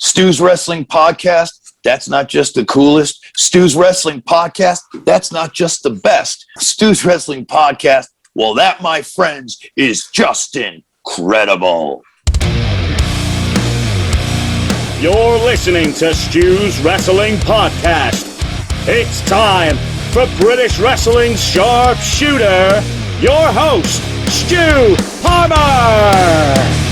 Stu's Wrestling Podcast, that's not just the coolest. Stu's Wrestling Podcast, that's not just the best. Stu's Wrestling Podcast, well, that, my friends, is just incredible. You're listening to Stu's Wrestling Podcast. It's time for British Wrestling's sharpshooter, your host, Stu Palmer.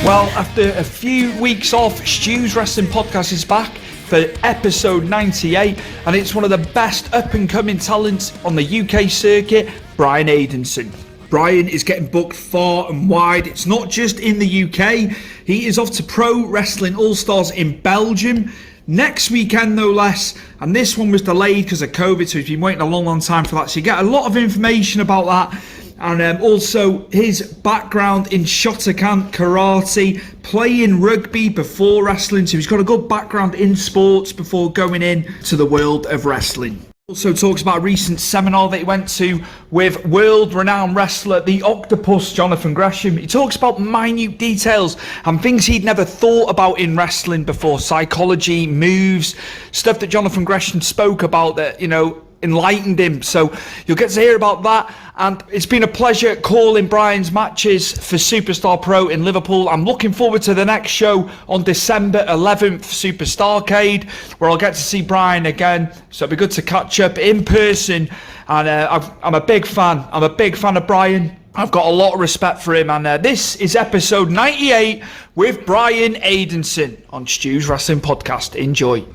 Well, after a few weeks off, Stu's Wrestling Podcast is back for episode 98, and it's one of the best up-and-coming talents on the UK circuit, Brian Aidenson. Brian is getting booked far and wide. It's not just in the UK. He is off to Pro Wrestling All-Stars in Belgium next weekend, no less, and this one was delayed because of COVID, so he's been waiting a long time for that. So you get a lot of information about that. And also his background in Shotokan karate, playing rugby before wrestling. So he's got a good background in sports before going in to the world of wrestling. Also talks about a recent seminar that he went to with world-renowned wrestler, the Octopus, Jonathan Gresham. He talks about minute details and things he'd never thought about in wrestling before. Psychology, moves, stuff that Jonathan Gresham spoke about that, you know, enlightened him. So you'll get to hear about that, and it's been a pleasure calling Brian's matches for Superstar Pro in Liverpool. I'm looking forward to the next show on December 11th, Superstarcade, where I'll get to see Brian again, so it'll be good to catch up in person. And I'm a big fan of Brian. I've got a lot of respect for him, and this is episode 98 with Brian Aidenson on Stu's Wrestling Podcast. Enjoy.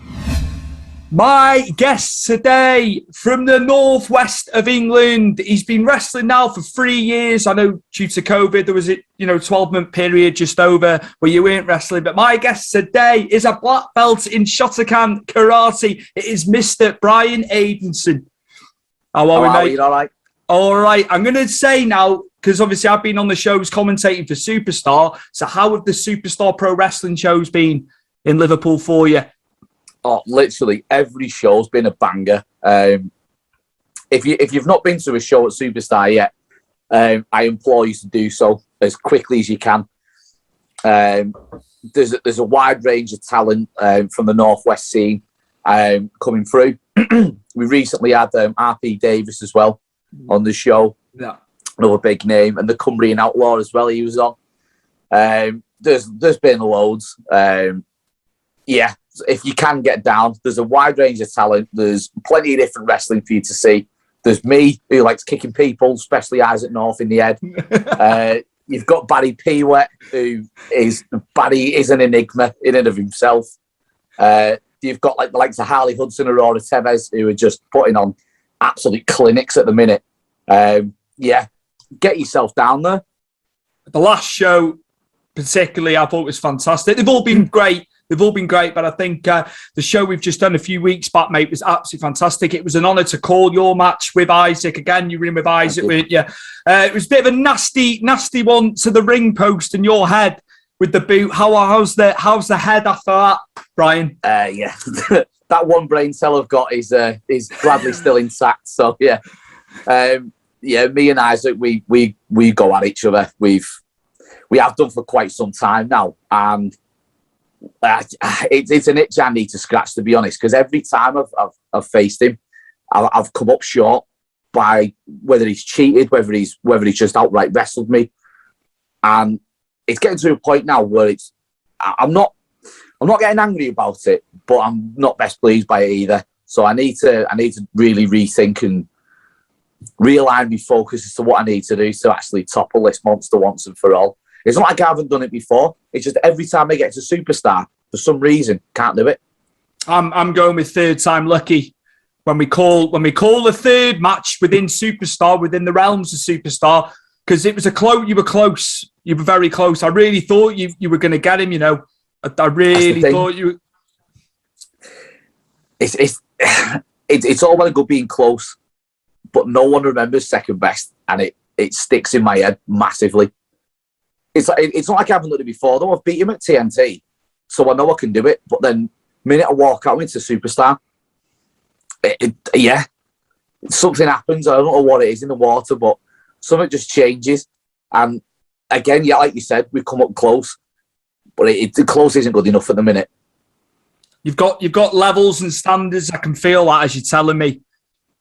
My guest today from the northwest of England. He's been wrestling now for 3 years. I know due to COVID, there was a 12-month period just over where you weren't wrestling. But my guest today is a black belt in Shotokan karate. It is Mr. Brian Aidenson. How are we, mate? You all right? All right. I'm going to say now, because obviously I've been on the shows commentating for Superstar. So how have the Superstar Pro Wrestling shows been in Liverpool for you? Oh, literally every show's been a banger. If you've not been to a show at Superstar yet, I implore you to do so as quickly as you can. There's a wide range of talent from the northwest scene coming through. We recently had RP Davis as well on the show. Yeah, another big name, and the Cumbrian Outlaw as well. He was on. There's been loads. Yeah. If you can get down, there's a wide range of talent. There's plenty of different wrestling for you to see. There's me, who likes kicking people, especially Isaac North in the head. You've got Barry Pewet, Barry is an enigma in and of himself. You've got the likes of Harley Hudson, Aurora Tevez, who are just putting on absolute clinics at the minute. Yeah, get yourself down there. The last show, particularly, I thought was fantastic. They've all been great. But I think the show we've just done a few weeks back, mate, was absolutely fantastic. It was an honour to call your match with Isaac. Again, you were in with Isaac, weren't you? It was a bit of a nasty one to the ring post and your head with the boot. How's the head after that, Brian? Yeah, that one brain cell I've got is gladly still intact. So yeah, me and Isaac, we go at each other. We have done for quite some time now, and it's an itch I need to scratch, to be honest, because every time I've faced him, I've come up short by whether he's cheated, whether he's just outright wrestled me, and it's getting to a point now where I'm not getting angry about it, but I'm not best pleased by it either. So I need to really rethink and realign my focus as to what I need to do to actually topple this monster once and for all. It's not like I haven't done it before. It's just every time I get to Superstar, for some reason, can't do it. I'm going with third time lucky. When we call the third match within Superstar, within the realms of Superstar, because it was you were close. You were very close. I really thought you were going to get him. I really thought you. It's all well and good being close, but no one remembers second best, and it sticks in my head massively. It's not like I haven't done it before, though. I've beat him at TNT, so I know I can do it. But then minute I walk out into Superstar, something happens. I don't know what it is in the water, but something just changes. And again, yeah, like you said, we've come up close, but the close isn't good enough at the minute. You've got levels and standards. I can feel that as you're telling me.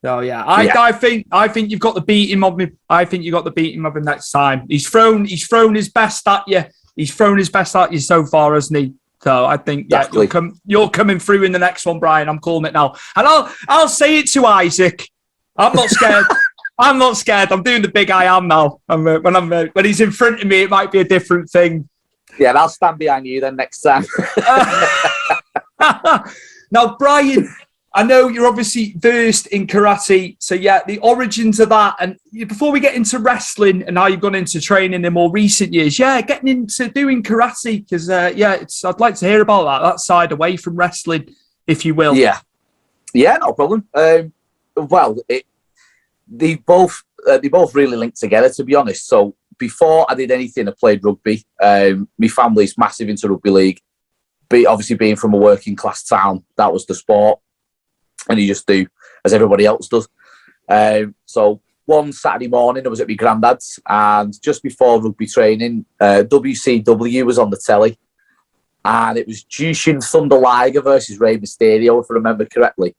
So yeah, I think you've got the beating of me. I think you got the beating of him next time. He's thrown his best at you. He's thrown his best at you so far, hasn't he? So I think you're coming through in the next one, Brian. I'm calling it now, and I'll say it to Isaac. I'm not scared. I'm not scared. I'm doing the big I am now. When he's in front of me, it might be a different thing. Yeah, and I'll stand behind you then next time. Now, Brian, I know you're obviously versed in karate. So, yeah, the origins of that. And before we get into wrestling and how you've gone into training in more recent years, getting into doing karate, because, I'd like to hear about that side away from wrestling, if you will. Yeah, no problem. They both really linked together, to be honest. So before I did anything, I played rugby. My family's massive into rugby league. Obviously, being from a working class town, that was the sport, and you just do as everybody else does. So one Saturday morning, I was at my granddad's, and just before rugby training, WCW was on the telly, and it was Jushin Thunder Liger versus Rey Mysterio, if I remember correctly.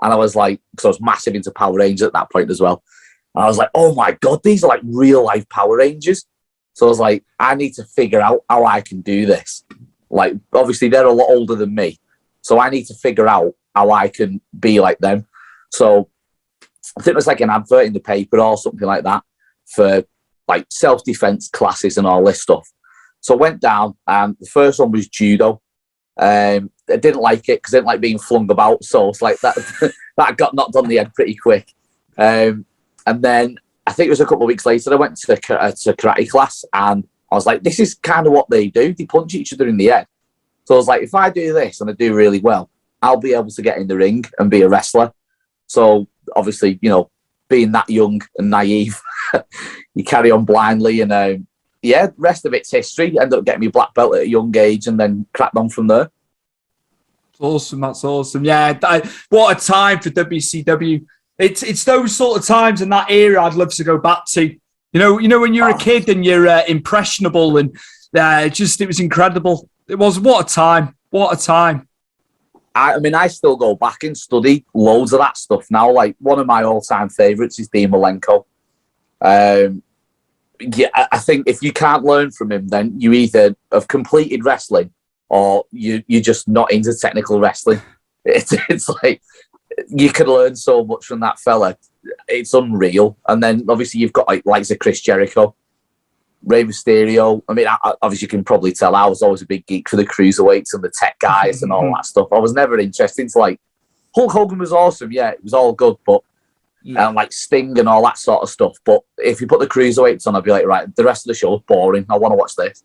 And I was like, because I was massive into Power Rangers at that point as well. And I was like, oh my God, these are like real life Power Rangers. So I was like, I need to figure out how I can do this. Like, obviously, they're a lot older than me. So I need to figure out how I can be like them. So I think it was like an advert in the paper or something like that for like self-defense classes and all this stuff. So I went down, and the first one was judo. I didn't like it because I didn't like being flung about. So it's like that that got knocked on the head pretty quick. And then I think it was a couple of weeks later, I went to karate class, and I was like, this is kind of what they do. They punch each other in the head. So I was like, if I do this and I do really well, I'll be able to get in the ring and be a wrestler. So obviously, being that young and naive, you carry on blindly. And the rest of it's history. Ended up getting me black belt at a young age and then cracked on from there. Awesome. That's awesome. Yeah. What a time for WCW. It's those sort of times in that era I'd love to go back to. You know when you're a kid and you're impressionable, and it was incredible. It was what a time. What a time. I mean, I still go back and study loads of that stuff now. Like, one of my all-time favourites is Dean Malenko. I think if you can't learn from him, then you either have completed wrestling or you're just not into technical wrestling. It's like you can learn so much from that fella. It's unreal. And then obviously you've got like Chris Jericho, Rey Mysterio. I mean, obviously you can probably tell I was always a big geek for the cruiserweights and the tech guys and all that stuff. I was never interested into like Hulk Hogan was awesome. Yeah, it was all good, but like Sting and all that sort of stuff. But if you put the cruiserweights on, I'd be like, right, the rest of the show is boring. I want to watch this.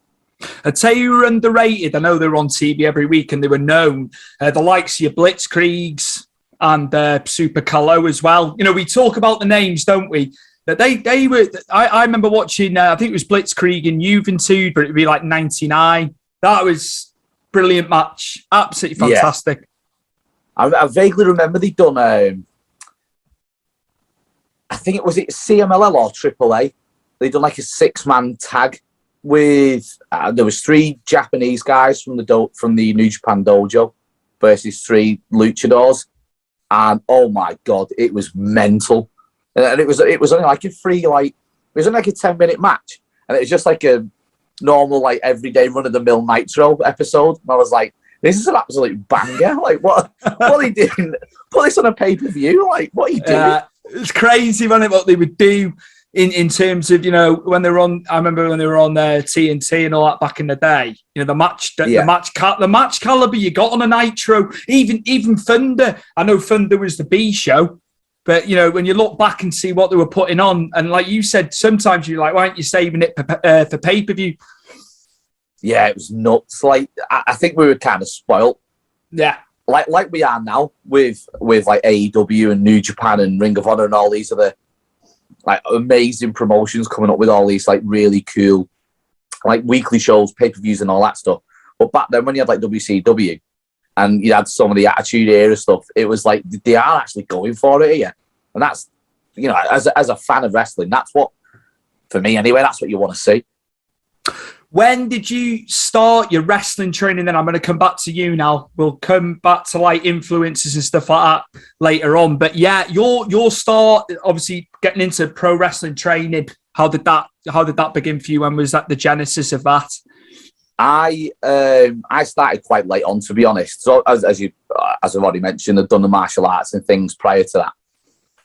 I'd say you were underrated. I know they were on TV every week and they were known. The likes of your Blitzkriegs and Super Calo as well. We talk about the names, don't we? That they were. I remember watching. I think it was Blitzkrieg in Juventud, but it'd be like '99. That was brilliant match. Absolutely fantastic. Yeah. I vaguely remember they done. I think it was CMLL or AAA. They done like a 6-man tag with. There was 3 Japanese guys from the New Japan dojo versus 3 luchadors. And oh my God, it was mental. And it was only like a 10-minute match. And it was just like a normal, like everyday run-of-the-mill Nitro episode. And I was like, this is an absolute banger. Like, what are they doing? Put this on a pay-per-view? Like, what are you doing? It's crazy, wasn't it, what they would do in terms of, when they were on, I remember when they were on TNT and all that back in the day, the match caliber you got on a Nitro, even Thunder. I know Thunder was the B show, but, when you look back and see what they were putting on, and like you said, sometimes you're like, why aren't you saving it for pay-per-view? Yeah, it was nuts. Like, I think we were kind of spoiled. Yeah. Like we are now with like AEW and New Japan and Ring of Honor and all these other like amazing promotions coming up with all these like really cool like weekly shows, pay-per-views and all that stuff. But back then when you had like WCW, and you had some of the Attitude Era stuff, it was like they are actually going for it here. And that's, you know, as a fan of wrestling, that's what, for me anyway, that's what you want to see. When did you start your wrestling training then? I'm going to come back to you now. We'll come back to like influences and stuff like that later on. But yeah, your start, obviously getting into pro wrestling training, how did that begin for you? When was that the genesis of that? I started quite late on, to be honest. So as I've already mentioned, I've done the martial arts and things prior to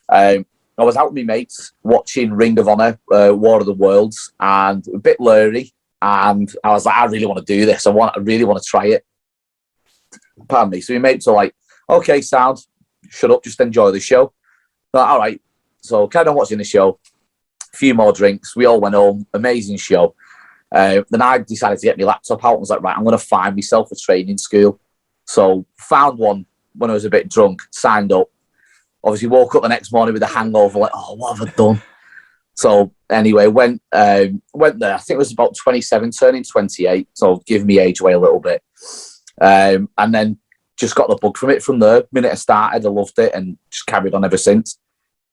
that. I was out with my mates watching Ring of Honor, War of the Worlds, and a bit blurry. And I was like, I really want to do this. I really want to try it. Pardon me. So my mates are like, okay, sound, shut up, just enjoy the show. Like, all right. So carried on watching the show. A few more drinks. We all went home. Amazing show. Then I decided to get my laptop out and was like, right, I'm going to find myself a training school. So found one when I was a bit drunk, signed up. Obviously woke up the next morning with a hangover, like, oh, what have I done? So anyway, went there. I think it was about 27, turning 28. So give me age away a little bit. And then just got the bug from it from there. The minute I started, I loved it and just carried on ever since.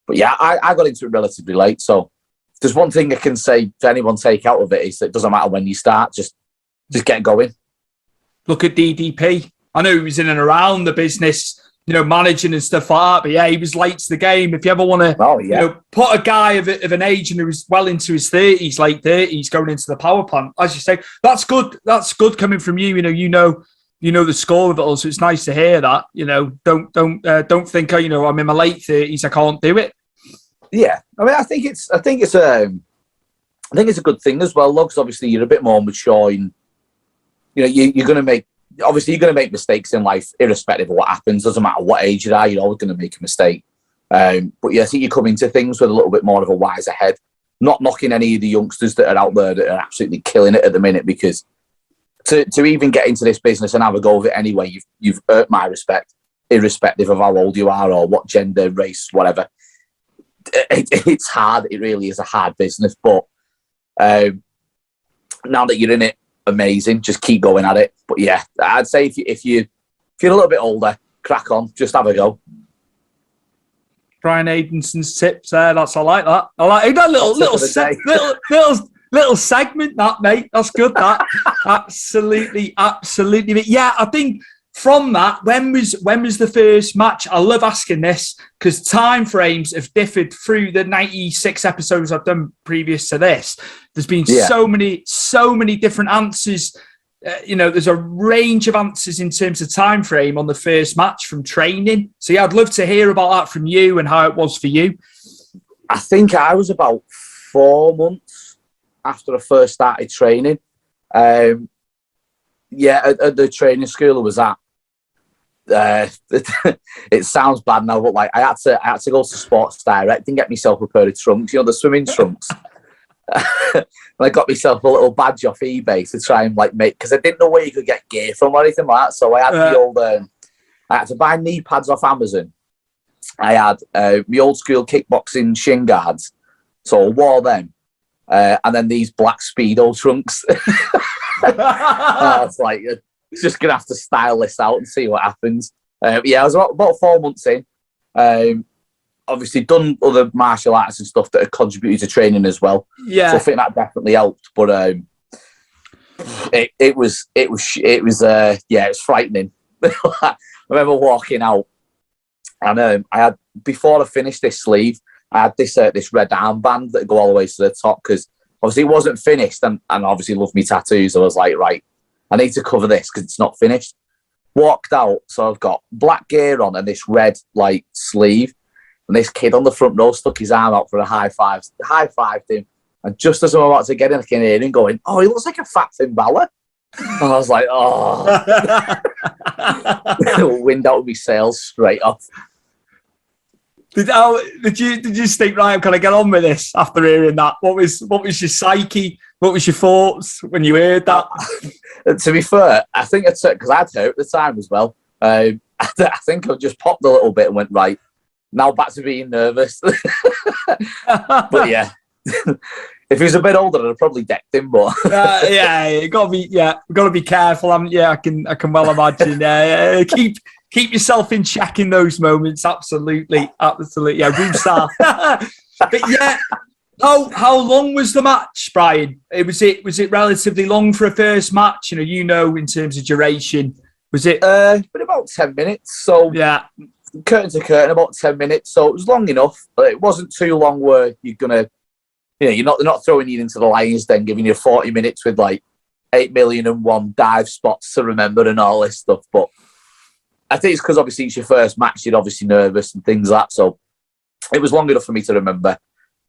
But yeah, I got into it relatively late. So if there's one thing I can say to anyone take out of it is that it doesn't matter when you start, just get going. Look at DDP. I know he was in and around the business, you know, managing and stuff like that. But yeah, he was late to the game. If you ever want to, you know, put a guy of an age and who was well into his 30s, late 30s, going into the power plant, as you say, that's good. That's good coming from you. You know the score of it all. So it's nice to hear that. You know, don't think, you know, I'm in my late 30s, I can't do it. Yeah, I mean, I think it's a good thing as well, because obviously you're a bit more mature. And, you know, you're going to make. Obviously, you're going to make mistakes in life, irrespective of what happens. Doesn't matter what age you are, you're always going to make a mistake. But yeah, I think you come into things with a little bit more of a wiser head. Not knocking any of the youngsters that are out there that are absolutely killing it at the minute, because to even get into this business and have a go of it anyway, you've earned my respect, irrespective of how old you are or what gender, race, whatever. It's hard. It really is a hard business. But now that you're in it, amazing. Just keep going at it. But yeah, I'd say if you're a little bit older, crack on. Just have a go. Brian Aidenson's tips there. I like that. I like that little segment, that mate. That's good. That absolutely. But yeah, I think from that, when was the first match? I love asking this because time frames have differed through the 96 episodes I've done previous to this. There's been so many different answers. You know, there's a range of answers in terms of time frame on the first match from training. So yeah, I'd love to hear about that from you and how it was for you. I think I was about 4 months after I first started training. At the training school I was at. It sounds bad now, but like I had to go to Sports Direct and get myself a pair of trunks, you know, the swimming trunks. And I got myself a little badge off eBay to try and like make, because I didn't know where you could get gear from or anything like that. So I had I had to buy knee pads off Amazon. I had my old school kickboxing shin guards, so I wore them, and then these black Speedo trunks. I was like, just gonna have to style this out and see what happens. I was about 4 months in. Obviously done other martial arts and stuff that have contributed to training as well. Yeah, so I think that definitely helped. But it was frightening. I remember walking out, and I had, before I finished this sleeve, I had this red armband that go all the way to the top, because obviously it wasn't finished, and obviously love me tattoos. I was like, right, I need to cover this because it's not finished. Walked out, so I've got black gear on and this red like sleeve, and this kid on the front row stuck his arm out for a high five. High-fived him, and just as I'm about to get in, I can hear him going, "Oh, he looks like a fat Finn Balor." And I was like, "Oh!" Wind out of my sails straight off. Did you think, right, can I get on with this after hearing that? What was your psyche? What was your thoughts when you heard that? To be fair, I think it's because I'd heard at the time as well. I think I just popped a little bit and went, right, now back to being nervous. But yeah, If he was a bit older, I'd probably decked him. But yeah, you gotta be careful. I can well imagine. Keep yourself in check in those moments. Absolutely. Yeah, Rusa. But yeah, how long was the match, Brian? Was it relatively long for a first match? In terms of duration, was it? Been about 10 minutes. So yeah, curtain to curtain, about 10 minutes. So it was long enough, but it wasn't too long where you're gonna, they're not throwing you into the Lions Den, giving you 40 minutes with like 8,000,001 dive spots to remember and all this stuff. But I think it's because obviously it's your first match, you're obviously nervous and things like that. So it was long enough for me to remember.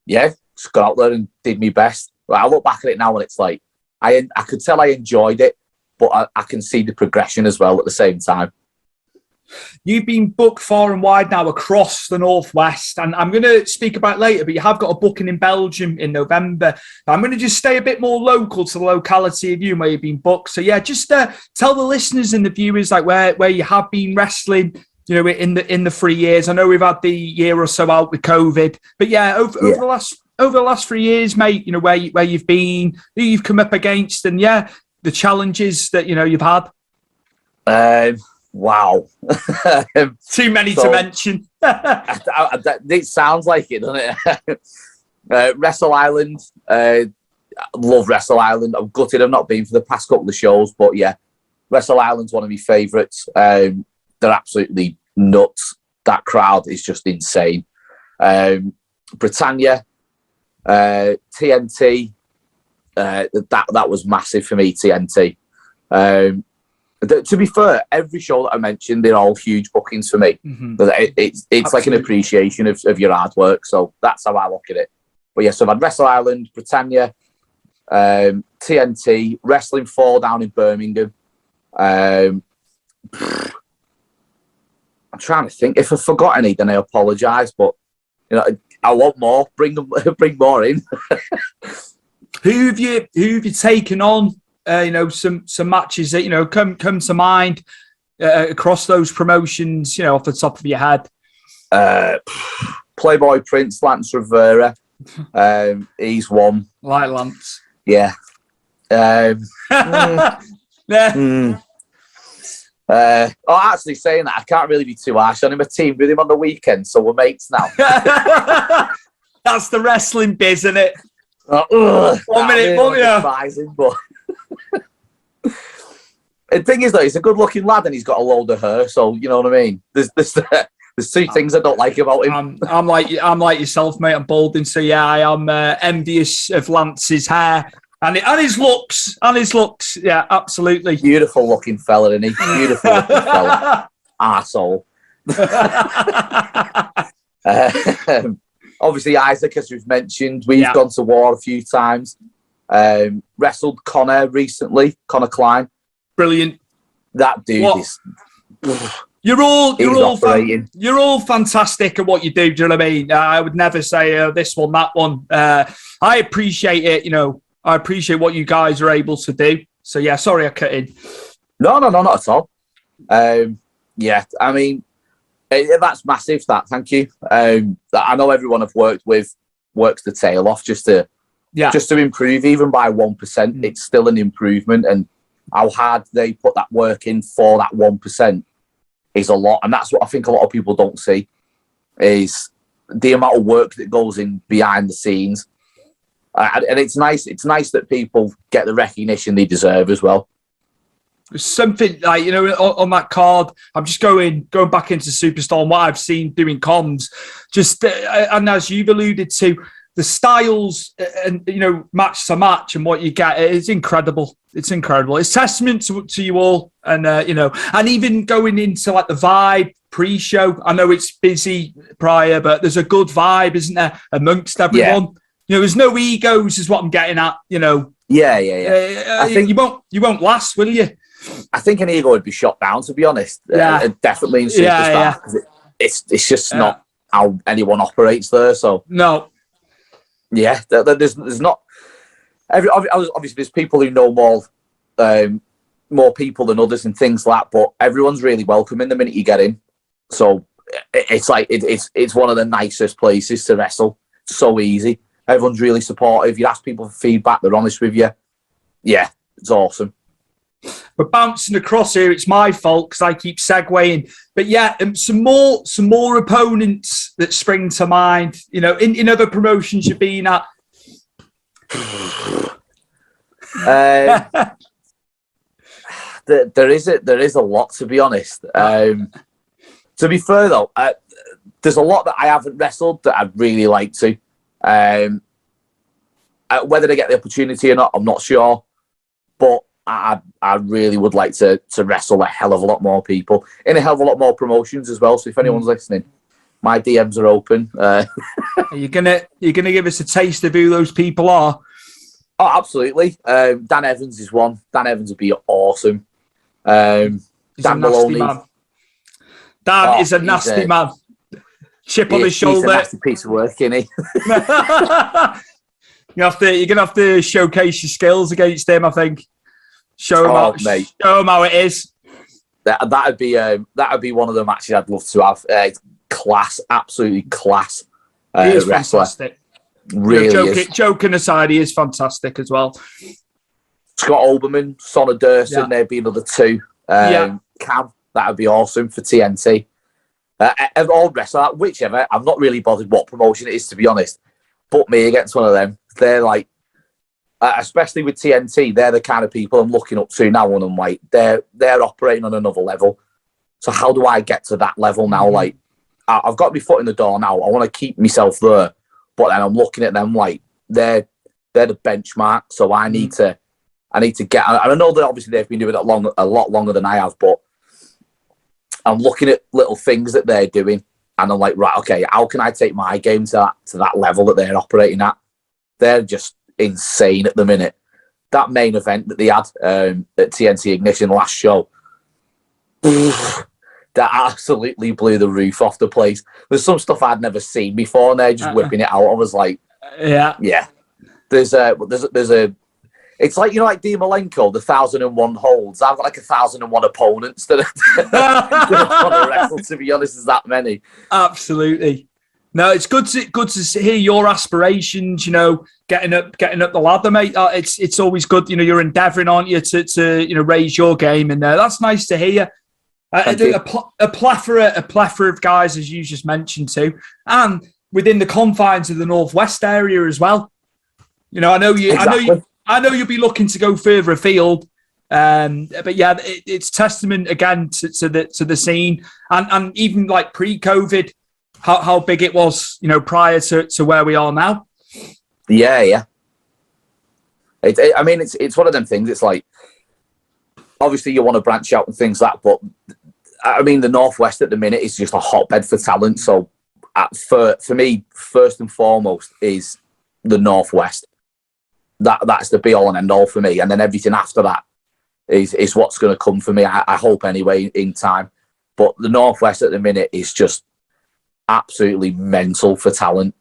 Yeah, just got out there and did my best. But I look back at it now and it's like I could tell I enjoyed it, but I can see the progression as well at the same time. You've been booked far and wide now across the Northwest, and I'm going to speak about it later, but you have got a booking in Belgium in November. I'm going to just stay a bit more local to the locality of you and where you've been booked. So yeah, just tell the listeners and the viewers like where you have been wrestling, in the 3 years. I know we've had the year or so out with COVID, but yeah, over the last 3 years, mate, where you've been, who you've come up against, and yeah, the challenges that you've had. Wow. Too many to mention. It sounds like it, doesn't it? Wrestle Island. Love Wrestle Island. I'm gutted I've not been for the past couple of shows, but yeah, Wrestle Island's one of my favourites. They're absolutely nuts. That crowd is just insane. Britannia, TNT. That was massive for me, TNT. To be fair, every show that I mentioned, they're all huge bookings for me. Mm-hmm. It's like an appreciation of your hard work. So that's how I look at it. But yeah, so I've had Wrestle Island, Britannia, TNT, Wrestling 4 down in Birmingham. I'm trying to think. If I forgot any, then I apologise. But I want more. Bring more in. Who have you taken on? Some matches that come to mind across those promotions. Off the top of your head. Playboy Prince, Lance Rivera. He's one. Like Lance. Yeah. Actually, saying that, I can't really be too harsh on him. A team with him on the weekend, so we're mates now. That's the wrestling biz, isn't it? 1 minute, but the thing is, though, he's a good-looking lad and he's got a load of hair. So you know what I mean. There's two things I don't like about him. I'm like yourself, mate. I'm balding, so yeah, I am envious of Lance's hair and his looks. Yeah, absolutely. Beautiful looking fella, isn't he? Beautiful looking fella. Arsehole. Obviously, Isaac, as we've mentioned, we've gone to war a few times. Wrestled Connor recently, Connor Klein. Brilliant. That dude is. You're all fantastic at what you do. Do you know what I mean? I would never say this one, that one. I appreciate it. I appreciate what you guys are able to do. So yeah, sorry I cut in. No, not at all. Yeah, I mean, that's massive. Thank you. I know everyone I've worked with works the tail off just to improve, even by 1%. It's still an improvement, and how hard they put that work in for that 1% is a lot. And that's what I think a lot of people don't see, is the amount of work that goes in behind the scenes. And it's nice that people get the recognition they deserve as well. Something like, on that card, I'm just going back into Superstar and what I've seen doing comms, and as you've alluded to, the styles and, match to match and what you get, it's incredible. It's incredible. It's testament to you all. And, and even going into like the vibe pre-show, I know it's busy prior, but there's a good vibe, isn't there, amongst everyone? Yeah. There's no egos is what I'm getting at, Yeah. I think you won't last, will you? I think an ego would be shot down, to be honest. Yeah. Definitely in Superstar. Yeah. It's just not how anyone operates there. So no. Yeah, there's not. Obviously, there's people who know more people than others and things like that. But everyone's really welcoming the minute you get in. So it's like it's one of the nicest places to wrestle. So easy. Everyone's really supportive. You ask people for feedback, they're honest with you. Yeah, it's awesome. We're bouncing across here. It's my fault because I keep segueing. But yeah, some more opponents that spring to mind. You know, in other promotions you've been at. There is a lot, to be honest. To be fair though, there's a lot that I haven't wrestled that I'd really like to. Whether they get the opportunity or not, I'm not sure. But I really would like to wrestle a hell of a lot more people in a hell of a lot more promotions as well. So if anyone's listening, my DMs are open. Are you gonna give us a taste of who those people are? Oh, absolutely. Dan Evans is one. Dan Evans would be awesome. Dan Maloney. Man. Dan is a nasty man. Chip on his shoulder. He's a nasty piece of work, isn't he? You're gonna have to showcase your skills against him, I think. Show him how it is. That'd be one of the matches I'd love to have. Class, absolutely class. He is wrestler. Fantastic. Really is. Joking aside, he is fantastic as well. Scott Olbermann, Sonna Durson, there'd be another two. Cam, that would be awesome for TNT. All wrestler, whichever. I'm not really bothered what promotion it is, to be honest. Put me against one of them. They're like, especially with TNT, they're the kind of people I'm looking up to now, and I'm like, they're operating on another level. So how do I get to that level now? Like, I've got my foot in the door now. I want to keep myself there, but then I'm looking at them like they're the benchmark. So I need to get. And I know that obviously they've been doing it a lot longer than I have, but I'm looking at little things that they're doing, and I'm like, right, okay, how can I take my game to that level that they're operating at? They're just insane at the minute. That main event that they had at TNT Ignition last show, that absolutely blew the roof off the place. There's some stuff I'd never seen before, and they're just whipping it out. I was like, yeah. There's a. It's like, you know, like Dean Malenko, the 1,001 holds. I've got like 1,001 opponents that I want to wrestle. To be honest, there's that many. Absolutely. No, it's good to hear your aspirations. You know, getting up the ladder, mate. It's always good. You know, you're endeavouring, aren't you, to raise your game, and that's nice to hear. A plethora of guys, as you just mentioned too, and within the confines of the Northwest area as well. You know, I know you'll be looking to go further afield. But yeah, it's testament again to the scene, and even like pre-COVID. How big it was, you know, prior to where we are now. Yeah. I mean, it's one of them things. It's like, obviously you want to branch out and things like that, but I mean, the Northwest at the minute is just a hotbed for talent. So for me, first and foremost is the Northwest. That's the be all and end all for me, and then everything after that is what's going to come for me. I hope anyway in time. But the Northwest at the minute is just absolutely mental for talent.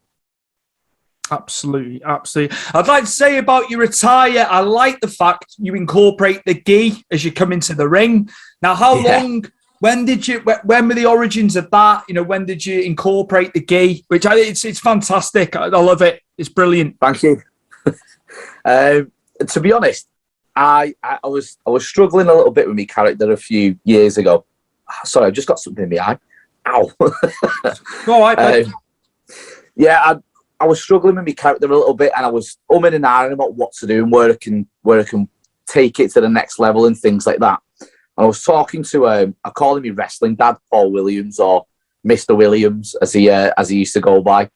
Absolutely. I'd like to say about your attire, I like the fact you incorporate the Ghee as you come into the ring. Now, how long? When were the origins of that? You know, when did you incorporate the Ghee? Which it's fantastic. I love it. It's brilliant. Thank you. To be honest, I was struggling a little bit with my character a few years ago. Sorry, I just got something in my eye. Ow. All right. I was struggling with my character a little bit, and I was umming and ahhing about what to do and where I can take it to the next level and things like that. And I was talking to I call him my wrestling dad, Paul Williams, or Mr. Williams, as he used to go by.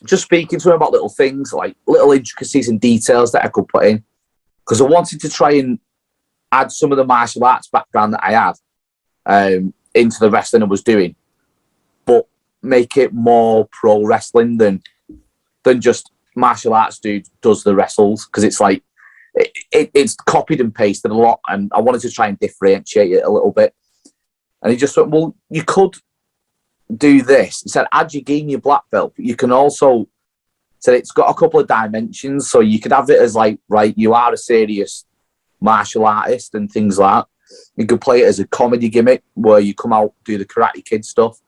Just speaking to him about little things, like little intricacies and details that I could put in, because I wanted to try and add some of the martial arts background that I had into the wrestling I was doing, but make it more pro wrestling than just martial arts dude does the wrestles, because it's like it's copied and pasted a lot, and I wanted to try and differentiate it a little bit. And he just went, well, you could do this. He said, add your Ghee and your black belt, but you can also, said it's got a couple of dimensions, so you could have it as like, right, you are a serious martial artist and things like that. You could play it as a comedy gimmick where you come out, do the Karate Kid stuff,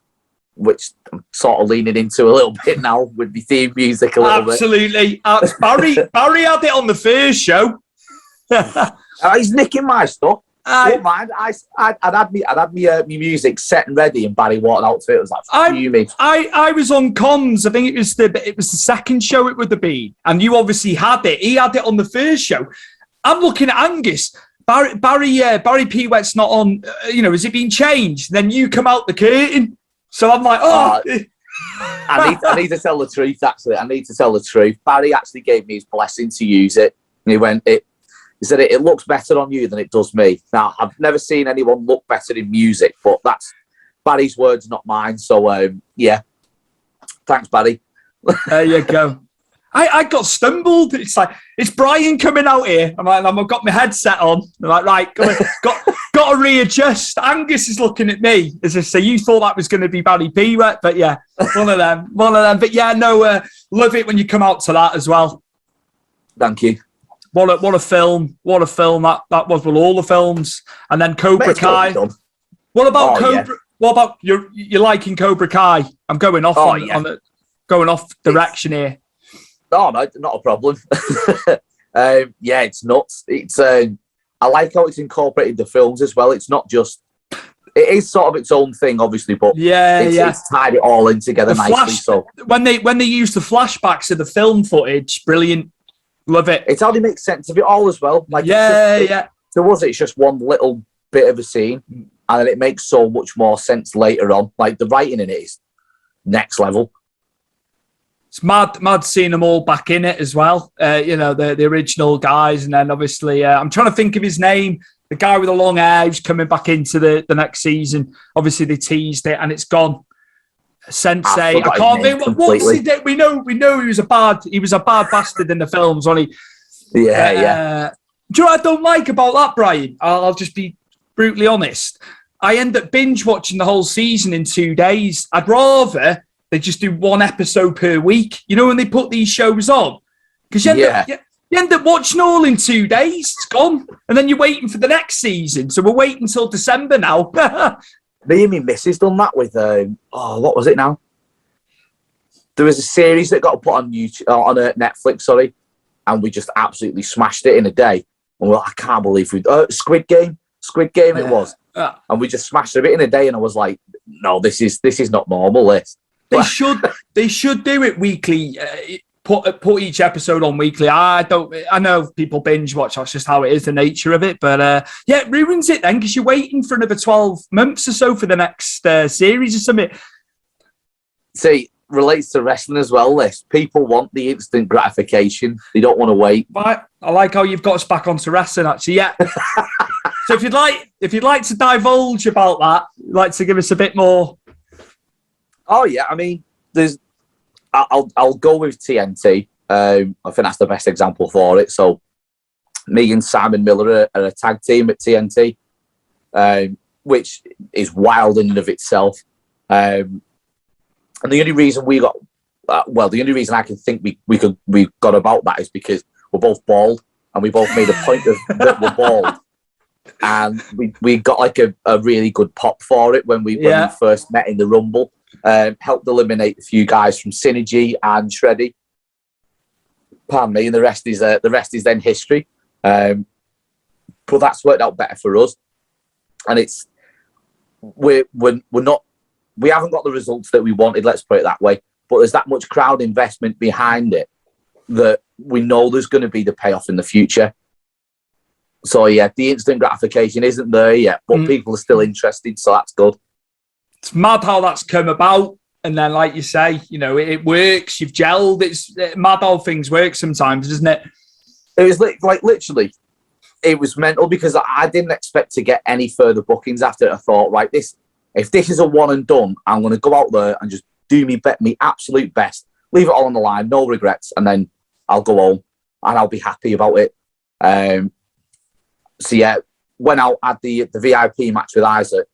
which I'm sort of leaning into a little bit now with the theme music a little Absolutely. Barry had it on the first show. bit. He's nicking my stuff. I don't mind. I'd had my music set and ready, and Barry walked out to it. It was like fuming. I was on comms. I think it was the second show it would have been, and you obviously had it. He had it on the first show. I'm looking at Angus. Barry Pewet's not on. Has it been changed? Then you come out the curtain. So I'm like, I need to tell the truth. Actually, I need to tell the truth. Barry actually gave me his blessing to use it. And he said it looks better on you than it does me. Now, I've never seen anyone look better in music, but that's Barry's words, not mine. So, yeah. Thanks, Barry. There you go. I got stumbled. It's like, it's Brian coming out here. I've got my headset on. I'm like, right, got to readjust. Angus is looking at me as if say, you thought that was going to be Barry Pewet, but yeah, one of them. But yeah, no, love it when you come out to that as well. Thank you. What a film that was with all the films. And then Cobra Kai. What about Cobra? Yeah. What about you're liking Cobra Kai? I'm going off going off direction here. Oh no, not a problem. Yeah, it's nuts. It's I like how it's incorporated the films as well. It's not just it is sort of its own thing, obviously, but it's tied it all in together nicely. So when they use the flashbacks of the film footage, brilliant. Love it. It only makes sense of it all as well. Like it's just one little bit of a scene, and then it makes so much more sense later on. Like the writing in it is next level. It's mad seeing them all back in it as well. The original guys, and then obviously I'm trying to think of his name. The guy with the long hair who's coming back into the next season. Obviously they teased it, and it's gone. Sensei, I can't think. What's he did? We know he was a bad bastard in the films, wasn't he? Yeah. Do you know what I don't like about that, Brian? I'll just be brutally honest. I end up binge watching the whole season in 2 days. I'd rather they just do one episode per week. You know when they put these shows on, because you end up watching all in 2 days. It's gone, and then you're waiting for the next season. So we're waiting until December now. Me and my missus done that with what was it now? There was a series that got put on YouTube, on Netflix, sorry, and we just absolutely smashed it in a day. And I can't believe we Squid Game it was, and we just smashed it in a day. And I was like, no, this is not normal. They should do it weekly. Put each episode on weekly. I know people binge watch. That's just how it is, the nature of it. But it ruins it then because you're waiting for another 12 months or so for the next series or something. See, relates to wrestling as well. People want the instant gratification. They don't want to wait. But I like how you've got us back onto wrestling. Actually, yeah. So if you'd like to divulge about that, you'd like to give us a bit more. Oh yeah, I mean, I'll go with TNT. I think that's the best example for it. So me and Simon Miller are a tag team at TNT, which is wild in and of itself. And the only reason we got, the only reason I can think we got about that is because we're both bald, and we both made a point of that we're bald. And we got like a really good pop for it when we first met in the Rumble. Helped eliminate a few guys from Synergy and Shreddy. Pardon me, and the rest is then history. But that's worked out better for us, and we haven't got the results that we wanted. Let's put it that way. But there's that much crowd investment behind it that we know there's going to be the payoff in the future. So yeah, the instant gratification isn't there yet, but people are still interested, so that's good. It's mad how that's come about. And then, like you say, it works. You've gelled. It's mad how things work sometimes, isn't it? It was like literally, it was mental because I didn't expect to get any further bookings after it. I thought, right, if this is a one and done, I'm going to go out there and just do me absolute best, leave it all on the line, no regrets, and then I'll go home and I'll be happy about it. So yeah, went out at the VIP match with Isaac.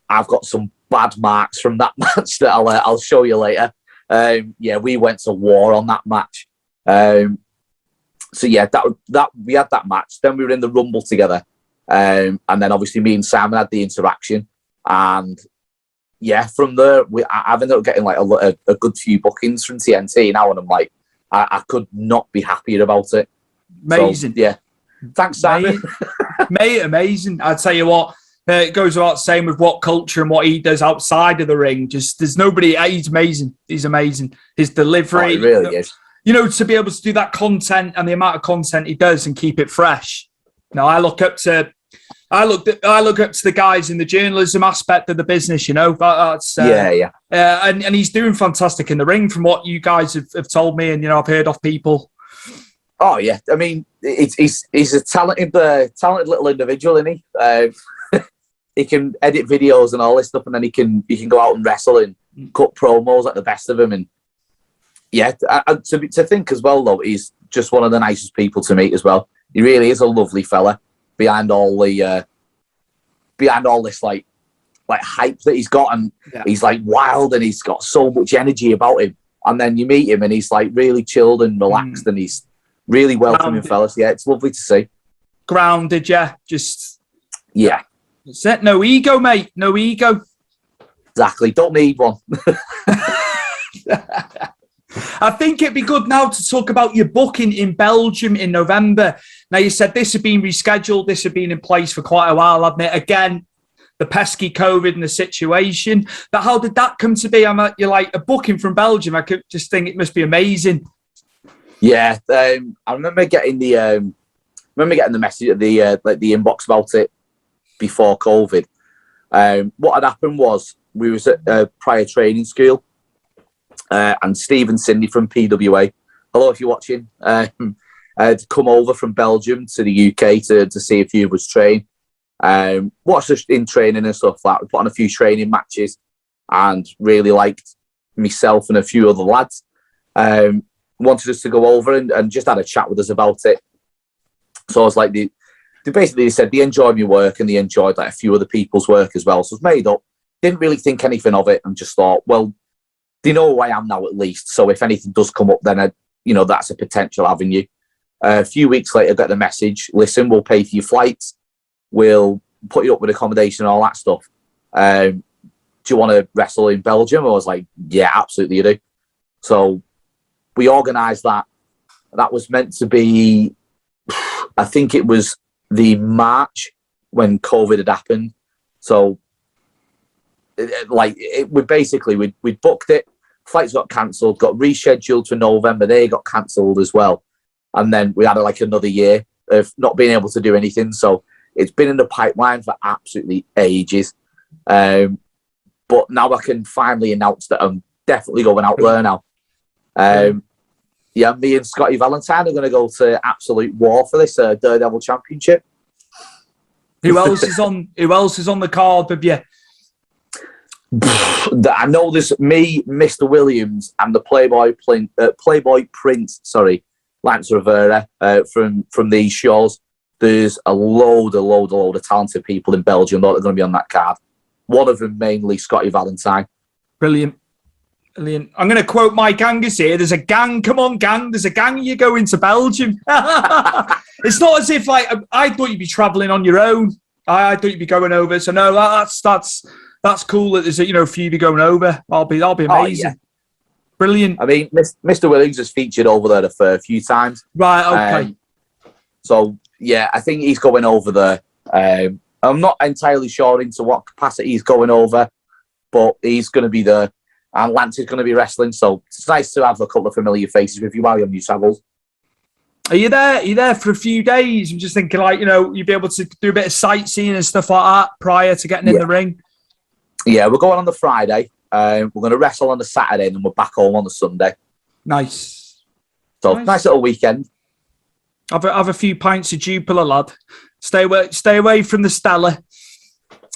I've got some bad marks from that match that I'll show you later. We went to war on that match. So yeah, that we had that match. Then we were in the Rumble together, and then obviously me and Simon had the interaction. And yeah, from there, I've ended up getting like a good few bookings from TNT now, and I'm like, I could not be happier about it. Amazing. So, yeah. Thanks, Simon. Mate, amazing. I'd tell you what, it goes without saying with what culture and what he does outside of the ring. Just there's nobody. He's amazing. He's amazing. His delivery, it really is. You know, to be able to do that content and the amount of content he does and keep it fresh. Now, I look up to the guys in the journalism aspect of the business. You know, that's and he's doing fantastic in the ring from what you guys have told me, and you know, I've heard of people. Oh yeah, I mean, he's a talented little individual, isn't he? He can edit videos and all this stuff, and then he can go out and wrestle and cut promos at the best of him. And yeah, to think as well though, he's just one of the nicest people to meet as well. He really is a lovely fella behind all this like hype that he's got, and he's like wild and he's got so much energy about him. And then you meet him and he's like really chilled and relaxed, and he's really welcoming fellas. Yeah, it's lovely to see. Grounded, yeah. Just that's it. No ego, mate. No ego. Exactly. Don't need one. I think it'd be good now to talk about your booking in Belgium in November. Now, you said this had been rescheduled. This had been in place for quite a while, hadn't it? Again, the pesky COVID and the situation. But how did that come to be? You're like a booking from Belgium. I could just think it must be amazing. Yeah, I remember getting the message at the inbox about it before COVID. What had happened was we was at a prior training school, and Steve and Cindy from PWA, hello if you're watching, had come over from Belgium to the UK to see a few of us train. Watched us in training and stuff like that. We put on a few training matches and really liked myself and a few other lads. Wanted us to go over and just had a chat with us about it. So I was like, they basically said they enjoyed my work and they enjoyed like a few other people's work as well. So I was made up, didn't really think anything of it, and just thought, well, they know who I am now at least. So if anything does come up, then that's a potential avenue. A few weeks later, I got the message, listen, we'll pay for your flights. We'll put you up with accommodation and all that stuff. Do you want to wrestle in Belgium? I was like, yeah, absolutely, you do. So we organised that. That was meant to be, I think it was the March when COVID had happened. So, we'd booked it. Flights got cancelled, got rescheduled for November. They got cancelled as well. And then we had another year of not being able to do anything. So it's been in the pipeline for absolutely ages. But now I can finally announce that I'm definitely going out there now. Me and Scotty Valentine are going to go to Absolute War for this Daredevil Championship. Who else is on the card with you? I know there's me, Mr. Williams, and the Playboy Prince. Lance Rivera from these shows. There's a load of talented people in Belgium that are going to be on that card. One of them mainly Scotty Valentine. Brilliant. I'm going to quote Mike Angus here. There's a gang. Come on, gang. There's a gang. You go into Belgium. It's not as if I thought you'd be travelling on your own. I thought you'd be going over. So no, that's cool. That there's a few of you going over. I'll be amazing. Oh, yeah. Brilliant. I mean, Mr. Williams has featured over there a fair few times. Right. Okay. So yeah, I think he's going over there. I'm not entirely sure into what capacity he's going over, but he's going to be there. And Lance is going to be wrestling, so it's nice to have a couple of familiar faces with you while you're on your travels. Are you there? Are you there for a few days? I'm just thinking, you'd be able to do a bit of sightseeing and stuff like that prior to getting in the ring. Yeah, we're going on the Friday. We're going to wrestle on the Saturday, and then we're back home on the Sunday. Nice. So nice little weekend. Have a few pints of Jupiler, lad. Stay away from the Stella.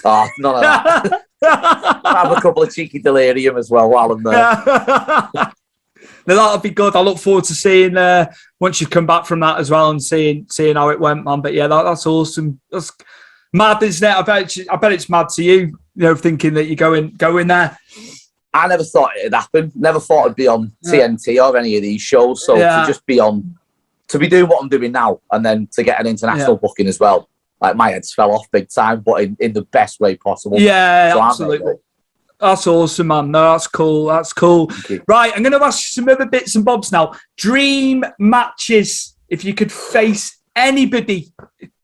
Oh, none of that. Have a couple of cheeky delirium as well while I'm there. No, that'll be good. I look forward to seeing once you come back from that as well and seeing how it went, man. But yeah, that's awesome. That's mad, isn't it? I bet it's mad to you, thinking that you're going there. I never thought it'd happen. Never thought I'd be on TNT or any of these shows. So to just be to be doing what I'm doing now, and then to get an international booking as well. Like, my head's fell off big time, but in the best way possible. Yeah, so absolutely. That's awesome, man. No, that's cool. That's cool. Right, I'm going to ask you some other bits and bobs now. Dream matches. If you could face anybody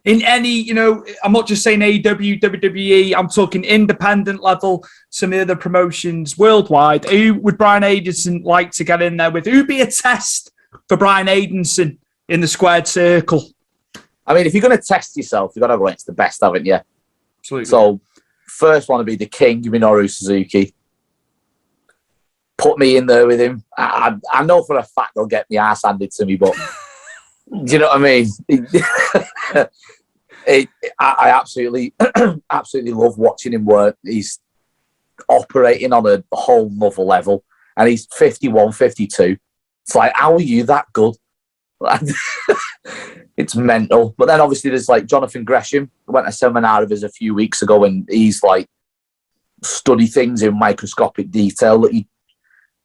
in any, I'm not just saying AEW, WWE, I'm talking independent level, some of the other promotions worldwide. Who would Brian Aidenson like to get in there with? Who'd be a test for Brian Aidenson in the squared circle? I mean, if you're going to test yourself, you've got to go against the best, haven't you? Absolutely. So, first one to be the king, Minoru Suzuki. Put me in there with him. I know for a fact they'll get my ass handed to me, but do you know what I mean? I absolutely love watching him work. He's operating on a whole nother level, and he's 51, 52. It's like, how are you that good? It's mental. But then obviously there's like Jonathan Gresham. I went to a seminar of his a few weeks ago, and he's like study things in microscopic detail that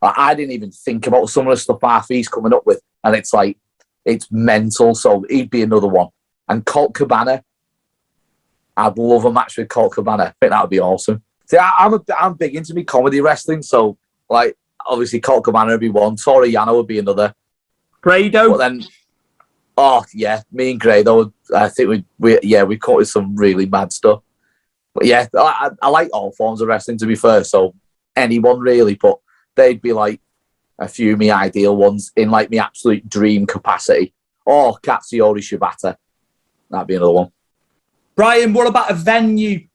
I didn't even think about some of the stuff half he's coming up with, and it's like, it's mental. So he'd be another one. And Colt Cobana, I'd love a match with Colt Cobana. I think that would be awesome. See, I'm big into me comedy wrestling, so like obviously Colt Cobana would be one. Toru Yano would be another. Grado. But then, oh yeah, me and Grado, I think we caught with some really mad stuff. But yeah, I like all forms of wrestling, to be fair. So anyone really, but they'd be like a few of my ideal ones in like my absolute dream capacity. Or Katsuyori Shibata. That'd be another one. Brian, what about a venue?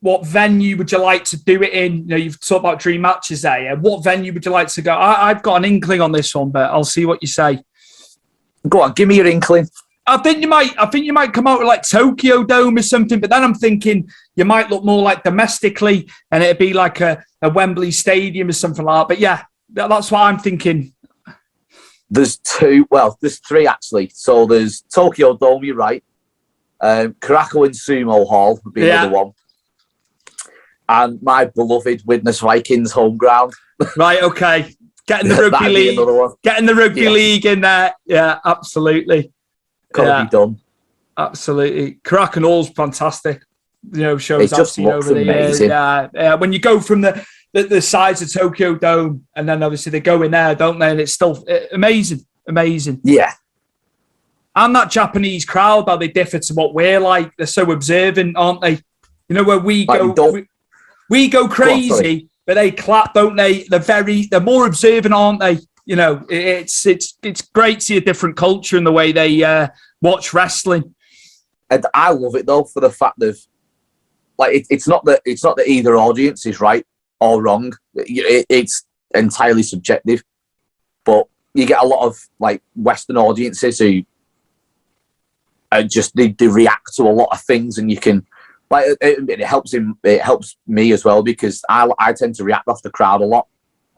What venue would you like to do it in? You've talked about dream matches there. Yeah? What venue would you like to go? I've got an inkling on this one, but I'll see what you say. Go on, give me your inkling. I think you might come out with like Tokyo Dome or something, but then I'm thinking you might look more like domestically, and it'd be like a Wembley Stadium or something like that. But yeah, that's what I'm thinking. There's three actually. So there's Tokyo Dome, you're right. Kraken Sumo Hall would be another one. And my beloved Widnes Vikings home ground. Right, okay. Getting the rugby league. Getting the rugby league in there. Yeah, absolutely. Gotta be done. Absolutely. Kraken Hall's fantastic. Shows I've seen over the years. Yeah. When you go from the size of Tokyo Dome, and then obviously they go in there, don't they? And it's still amazing. Yeah. And that Japanese crowd, how they differ to what we're like. They're so observant, aren't they? Where we go, we go crazy, but they clap, don't they? They're more observant, aren't they? It's great to see a different culture in the way they watch wrestling. And I love it though for the fact of like it's not that either audience is right or wrong. It's entirely subjective. But you get a lot of like Western audiences who are just they react to a lot of things, and you can like it helps him. It helps me as well because I tend to react off the crowd a lot.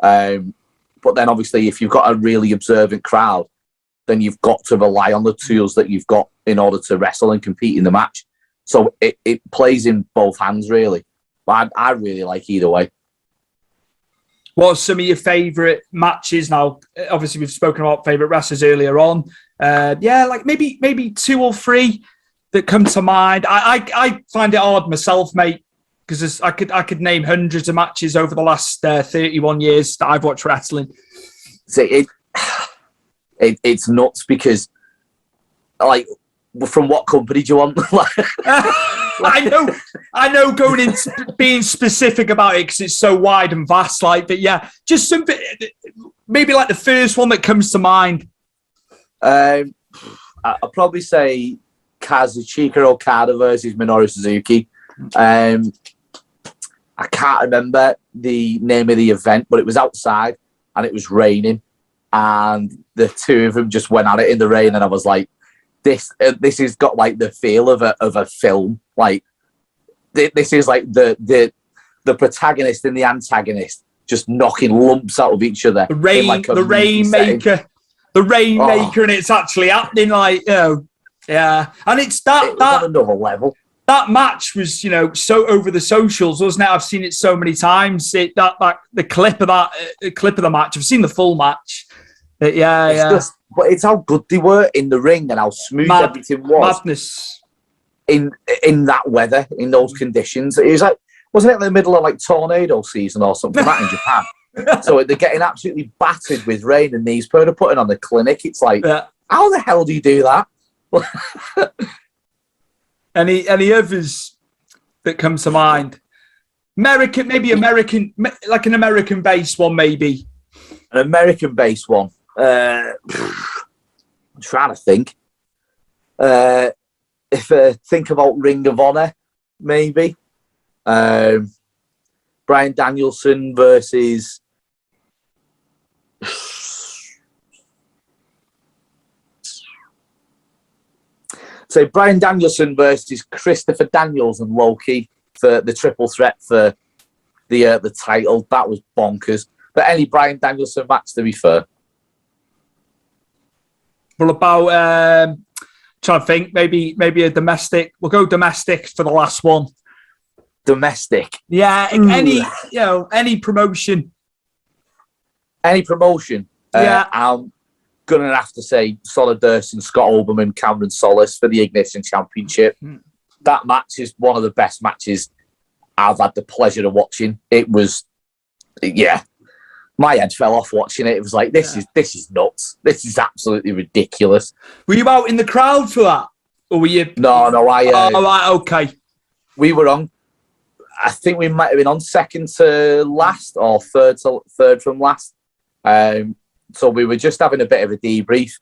But then obviously if you've got a really observant crowd, then you've got to rely on the tools that you've got in order to wrestle and compete in the match. So it plays in both hands really. But I really like either way. What are some of your favourite matches now? Obviously, we've spoken about favourite wrestlers earlier on. Like maybe two or three that come to mind. I find it hard myself, mate, because I could name hundreds of matches over the last 31 years that I've watched wrestling. See, it's nuts because, like, from what company do you want? I know going into being specific about it because it's so wide and vast, like, but yeah, just something, maybe like the first one that comes to mind. I'll probably say Kazuchika Okada versus Minoru Suzuki. I can't remember the name of the event, but it was outside and it was raining, and the two of them just went at it in the rain, and I was like, this has got like the feel of a film. Like this is like the protagonist and the antagonist just knocking lumps out of each other. The Rainmaker, and it's actually happening. Like, yeah, and it's that on another level. That match was, so over the socials, wasn't it? I've seen it so many times. The clip of the match. I've seen the full match. But but it's how good they were in the ring and how smooth everything was. Madness. In that weather, in those conditions. It was like, wasn't it in the middle of like tornado season or something like that in Japan? So they're getting absolutely battered with rain, and these people are putting on the clinic. It's like, how the hell do you do that? Any others that come to mind? American, like an American-based one, maybe. An American-based one. I'm trying to think. If I think about Ring of Honor, maybe. Brian Danielson versus... So Brian Danielson versus Christopher Daniels and Loki for the triple threat for the title. That was bonkers. But any Brian Danielson match, to be fair. Well, about trying to think, maybe a domestic. We'll go domestic for the last one. Domestic. Yeah, any promotion. Any promotion. Yeah. I'm gonna have to say Solid Durst, Scott Oberman, Cameron Solis for the Ignition Championship. That match is one of the best matches I've had the pleasure of watching. It was, my head fell off watching it. It was like, this is nuts. This is absolutely ridiculous. Were you out in the crowd for that, or were you? No. Right, okay. We were on. I think we might have been on second to last or third from last. So we were just having a bit of a debrief,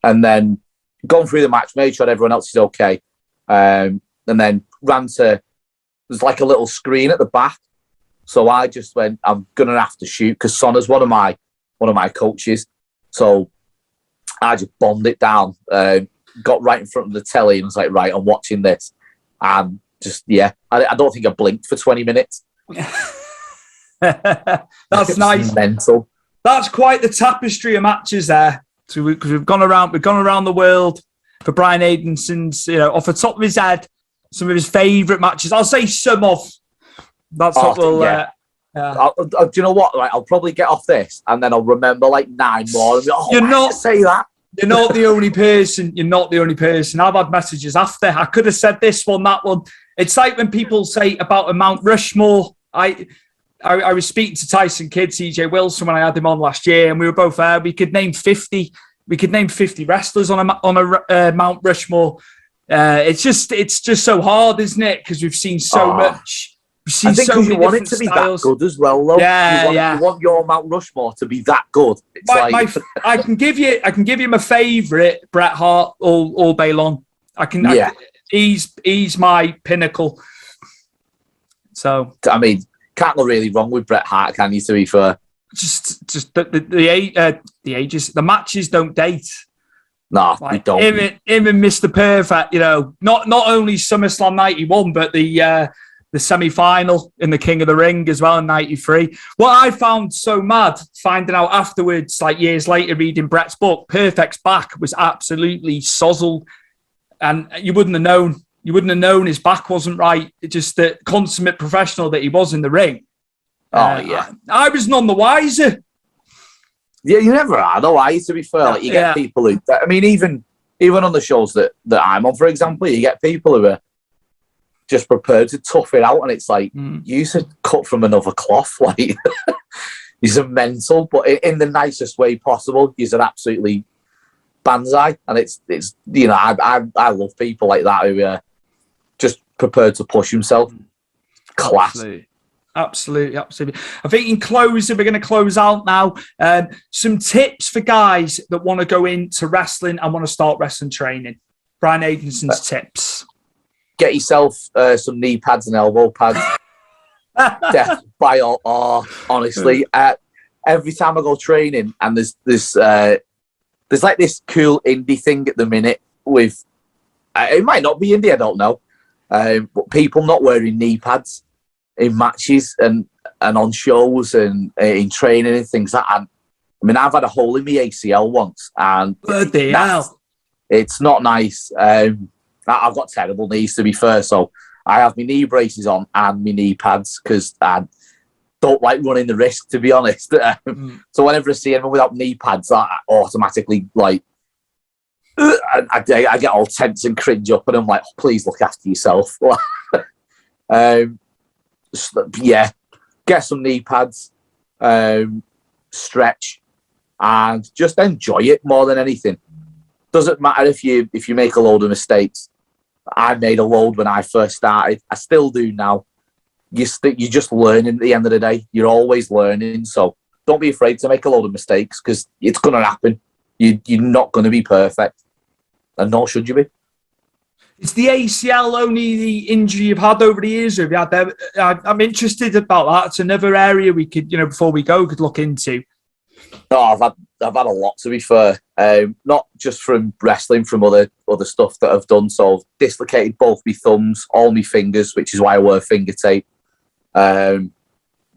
and then gone through the match, made sure everyone else is okay, and then ran to. There's like a little screen at the back, so I just went, I'm gonna have to shoot because Sonna's one of my coaches, so I just bombed it down, got right in front of the telly and was like, right, I'm watching this, and just I don't think I blinked for 20 minutes. That's nice. Mental. That's quite the tapestry of matches there. So because we've gone around the world for Brian Aidenson's, off the top of his head, some of his favourite matches. I'll say some of. That's what we'll. Do you know what? Right, I'll probably get off this, and then I'll remember like 9 more. And You're not say that. You're not the only person. You're not the only person. I've had messages after. I could have said this one, that one. It's like when people say about a Mount Rushmore. I was speaking to Tyson Kidd, CJ Wilson, when I had him on last year, and we were both there. We could name 50. We could name 50 wrestlers on a Mount Rushmore. It's just so hard, isn't it? Because we've seen so much. We've seen so many you want it to styles. be that good as well, though. You want your Mount Rushmore to be that good. It's I can give you my favourite, Bret Hart, all day long. He's my pinnacle. So I mean, can't go really wrong with Bret Hart, can you? To be fair, just the ages, the matches don't date. No, they don't. Him and Mr. Perfect, not only SummerSlam 91, but the semi-final in the King of the Ring as well in 93. What I found so mad, finding out afterwards, like years later, reading Bret's book, Perfect's back was absolutely sozzled, and you wouldn't have known. You wouldn't have known his back wasn't right. It's just the consummate professional that he was in the ring. I was none the wiser. Yeah, you never are, though, are you, to be fair? Like, you get people who... I mean, even on the shows that I'm on, for example, you get people who are just prepared to tough it out, and it's like, you should cut from another cloth. Like, he's a mental, but in the nicest way possible. He's an absolutely banzai, and it's I love people like that who are just prepared to push himself. Class. Absolutely. I think in closing, we're going to close out now. Some tips for guys that want to go into wrestling and want to start wrestling training. Brian Aidenson's tips. Get yourself some knee pads and elbow pads. Death by all. Honestly, every time I go training, and there's like this cool indie thing at the minute with, it might not be indie, I don't know, but people not wearing knee pads in matches and on shows and in training and things like that. And, I mean, I've had a hole in my ACL once, and it's not nice. I've got terrible knees, to be fair, so I have my knee braces on and my knee pads because I don't like running the risk, to be honest. So whenever I see anyone without knee pads, I automatically like I get all tense and cringe up, and I'm like, oh, please look after yourself. yeah, get some knee pads, stretch, and just enjoy it more than anything. Doesn't matter if you make a load of mistakes. I made a load when I first started. I still do now. You're just learning at the end of the day. You're always learning. So don't be afraid to make a load of mistakes because it's going to happen. You're not going to be perfect. And nor should you be. Is the ACL only the injury you've had over the years? Or have you had there? I'm interested about that. It's another area we could, before we go, could look into. No, I've had a lot, to be fair. Not just from wrestling, from other stuff that I've done. So I've dislocated both my thumbs, all my fingers, which is why I wear finger tape.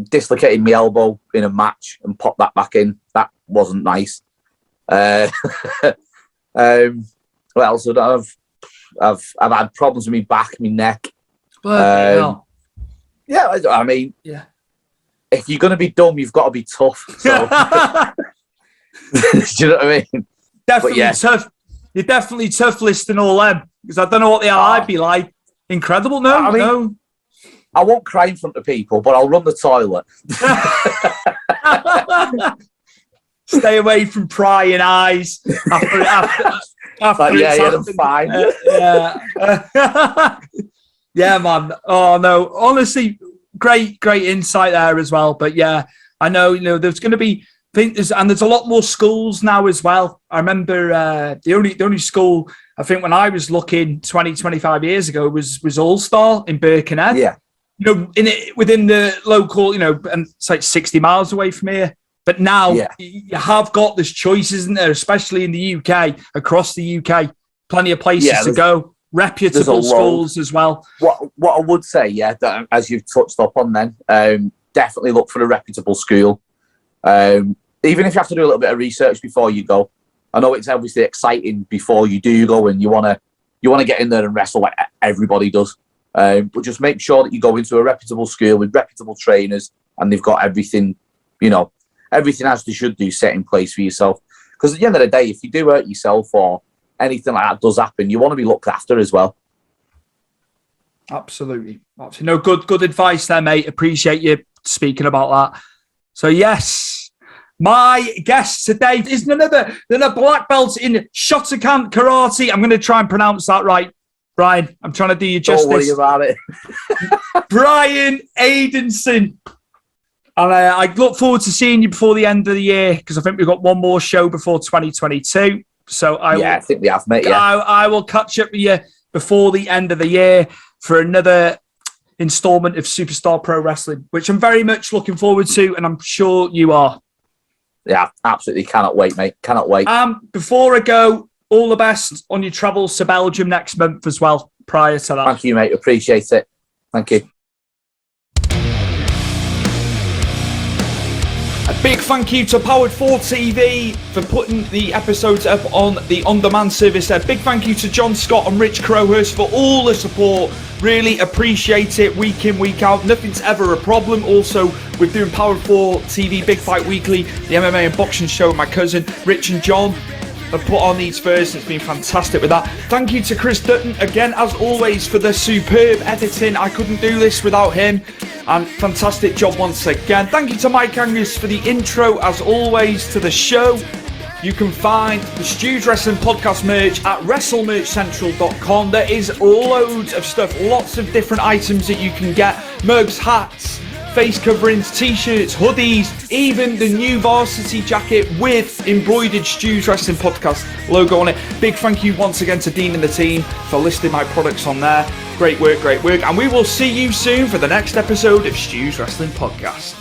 Dislocated my elbow in a match and popped that back in. That wasn't nice. What else would I have? I've had problems with my back, my neck. Yeah, I mean, yeah. If you're going to be dumb, you've got to be tough. So. Do you know what I mean? Definitely tough. You're definitely tough listing all them because I don't know what the I'd be like. Incredible, no, no. I won't cry in front of people, but I'll run the toilet. Stay away from prying eyes. After I'm fine. Yeah, man. Oh no, honestly, great insight there as well. But yeah, I know there's going to be. There's a lot more schools now as well. I remember the only school I think when I was looking 20-25 years ago was All Star in Birkenhead. Yeah. Within the local, and it's like 60 miles away from here. But now you have got this choice, isn't there? Especially in the UK, across the UK, plenty of places to go. Reputable schools as well. What I would say, that, as you've touched up on then, definitely look for a reputable school. Even if you have to do a little bit of research before you go. I know it's obviously exciting before you do go and you want to get in there and wrestle like everybody does. But just make sure that you go into a reputable school with reputable trainers and they've got everything, everything as they should do set in place for yourself. Because at the end of the day, if you do hurt yourself or anything like that does happen, you want to be looked after as well. Absolutely. No, good advice there, mate. Appreciate you speaking about that. So yes, my guest today is none other than a black belt in Shotokan Karate. I'm going to try and pronounce that right, Brian. I'm trying to do you justice. Don't worry about it. Brian Aidenson. And I look forward to seeing you before the end of the year because I think we've got one more show before 2022. So I think we have, mate. Yeah. I will catch up with you before the end of the year for another installment of Superstar Pro Wrestling, which I'm very much looking forward to, and I'm sure you are. Yeah, absolutely. Cannot wait, mate. Cannot wait. Before I go, all the best on your travels to Belgium next month as well, prior to that. Thank you, mate. Appreciate it. Thank you. A big thank you to Powered 4 TV for putting the episodes up on the on-demand service there. Big thank you to John Scott and Rich Crowhurst for all the support. Really appreciate it week in, week out. Nothing's ever a problem. Also, we're doing Powered 4 TV Big Fight Weekly, the MMA and boxing show with my cousin Rich and John have put on these first. It's been fantastic with that. Thank you to Chris Dutton again, as always, for the superb editing. I couldn't do this without him. And fantastic job once again. Thank you to Mike Angus for the intro, as always, to the show. You can find the Stu's Wrestling Podcast merch at WrestleMerchCentral.com. There is loads of stuff, lots of different items that you can get. Mugs, hats, face coverings, t-shirts, hoodies, even the new varsity jacket with embroidered Stu's Wrestling Podcast logo on it. Big thank you once again to Dean and the team for listing my products on there. Great work, great work. And we will see you soon for the next episode of Stu's Wrestling Podcast.